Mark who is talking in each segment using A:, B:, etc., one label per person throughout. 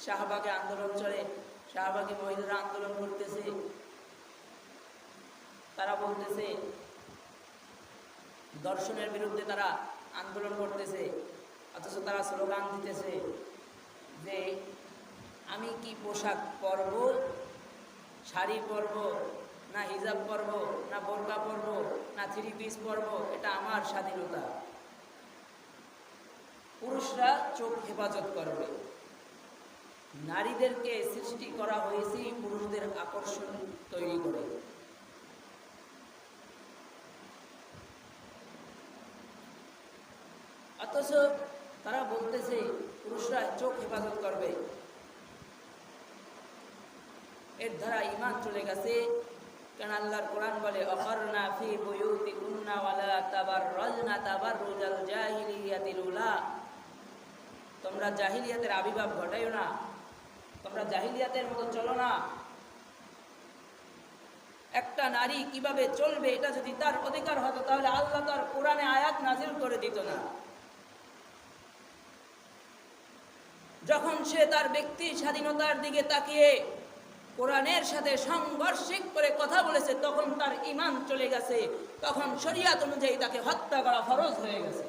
A: শাহবাগে আন্দোলন চলে, শাহবাগে মহিলারা আন্দোলন করতেছে, তারা বলতেছে দর্শনের বিরুদ্ধে তারা আন্দোলন করতেছে, অথচ তারা স্লোগান দিতেছে যে আমি কি পোশাক পরব, শাড়ি পরব না হিজাব পরব না বোরকা পরব না থ্রি পিস পরব, এটা আমার স্বাধীনতা। পুরুষরা চোখ হেফাজত করবে। নারীদেরকে সৃষ্টি করা হয়েছে পুরুষদের আকর্ষণ তৈরি করে। অথচ তারা বলতেছে পুরুষরা চোখ হেফাজত করবে। এর দ্বারা ঈমান চলে গেছে। কারণ আল্লাহর কোরআন বলে অকরনা ফি বুয়ুতিকুন্না ওয়ালা তাবাররাজনা তাবাররুজাল জাহিলিয়াতিল উলা, তোমরা জাহিলিয়াতের আবির্ভাব ঘটাইও না, তোমরা জাহিলিয়াতের মতো চলো না। একটা নারী কিভাবে চলবে এটা যদি তার অধিকার হতো তাহলে আল্লাহ তার কোরআনে আয়াত নাজিল করে দিত না। যখন সে তার ব্যক্তি স্বাধীনতার দিকে তাকিয়ে কোরআনের সাথে সাংঘর্ষিক করে কথা বলেছে তখন তার ঈমান চলে গেছে, তখন শরীয়ত অনুযায়ী তাকে হত্যা করা ফরজ হয়ে গেছে।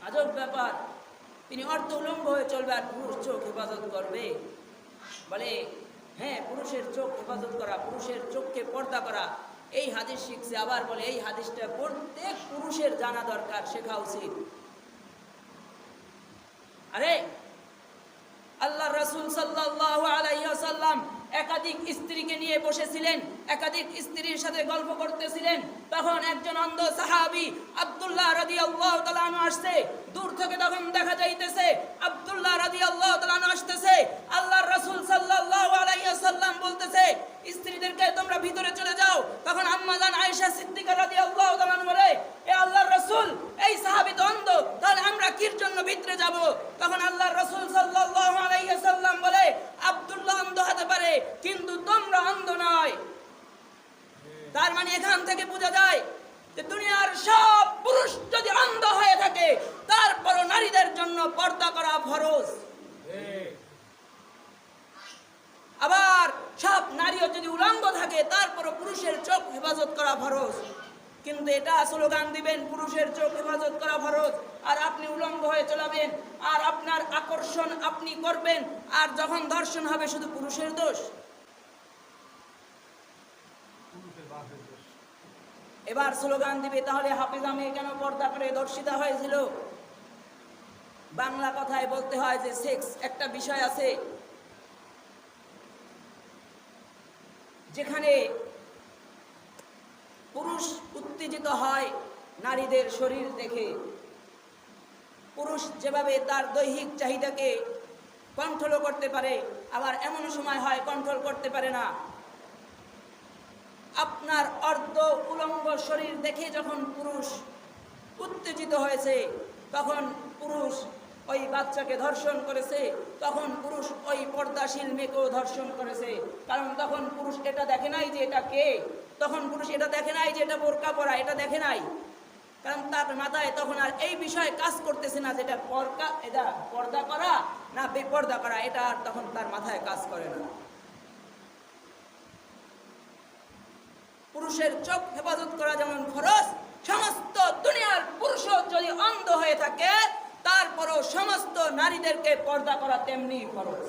A: আজব ব্যাপার, তিনি অর্থ উলঙ্গ হয়ে চলবে আর পুরুষ চোখ হেফাজত করবে। বলে হ্যাঁ, পুরুষের চোখ হেফাজত করা, পুরুষের চোখকে পর্দা করা, এই হাদিস শিখছে। আবার বলে এই হাদিসটা প্রত্যেক পুরুষের জানা দরকার, শেখা উচিত। আরে আল্লাহ রাসূল সাল্লাল্লাহু আলাইহি ওয়াসাল্লাম একাধিক স্ত্রীকে নিয়ে বসেছিলেন, একাধিক স্ত্রীর সাথে গল্প করতেছিলেন। তখন একজন অন্ধ সাহাবী আব্দুল্লাহ রাদিয়াল্লাহু তাআলা আনহু আসছে। দূর থেকে তখন দেখা যাইতেছে আব্দুল্লাহ রাদিয়াল্লাহু তাআলা আনহু আসতেছে। আল্লাহর রাসূল সাল্লাল্লাহু আলাইহি ওয়াসাল্লাম বলতেছে স্ত্রীদেরকে তোমরা ভিতরে চলে যাও। তখন আম্মা জান আয়েশা সিদ্দিকা রাদিয়াল্লাহু তাআলা বলে এ আল্লাহর রাসূল, এই সাহাবী তো অন্ধ, তাহলে আমরা কির জন্য ভিতরে যাব? তখন আল্লাহর রাসূল সাল্লাল্লাহু আলাইহি ওয়াসাল্লাম বলে আব্দুল্লাহ অন্ধ হতে পারে কিন্তু তোমরা অন্ধ নয়। তার মানে এখান থেকে বোঝা যায় যে দুনিয়ার সব পুরুষ যদি অন্ধ হয়ে থাকে তারপরও নারীদের জন্য পর্দা করা ফরজ। আবার সব নারীও যদি উলঙ্গ থাকে তারপরও পুরুষের চোখ হেফাজত করা ফরজ। কিন্তু এটা স্লোগান দিবেন পুরুষের চোখ হেফাজত করা ফরজ, আর আপনি উলঙ্গ হয়ে চলাবেন, আর আপনার আকর্ষণ আপনি করবেন, আর যখন ধর্ষণ হবে শুধু পুরুষের দোষ। এবার স্লোগান দিবে তাহলে হাফিজা মেয়ে কেন পর্দা করে ধর্ষিতা হয়েছিল? বাংলা কথায় বলতে হয় যে সেক্স একটা বিষয় আছে যেখানে পুরুষ উত্তেজিত হয় নারীদের শরীর দেখে। পুরুষ যেভাবে তার দৈহিক চাহিদাকে কন্ট্রোল করতে পারে, আবার এমন সময় হয় কন্ট্রোল করতে পারে না। আপনার অর্ধ উলঙ্গ শরীর দেখে যখন পুরুষ উত্তেজিত হয়েছে তখন পুরুষ ওই বাচ্চাকে ধর্ষণ করেছে, তখন পুরুষ ওই পর্দাশীল মেয়েকেও ধর্ষণ করেছে। কারণ তখন পুরুষ এটা দেখে নাই যে এটা কে, তখন পুরুষ এটা দেখে নাই যে এটা বোরকা পরা, এটা দেখে নাই। কারণ তার মাথায় তখন আর এই বিষয়ে কাজ করতেছে না যেটা এটা পর্দা করা না বেপর্দা করা, এটা আর তখন তার মাথায় কাজ করে না। পুরুষের চোখ হেফাজত করা যেমন ফরজ, সমস্ত দুনিয়ার পুরুষও যদি অন্ধ হয়ে থাকে তারপরও সমস্ত নারীদেরকে পর্দা করা তেমনি ফরজ।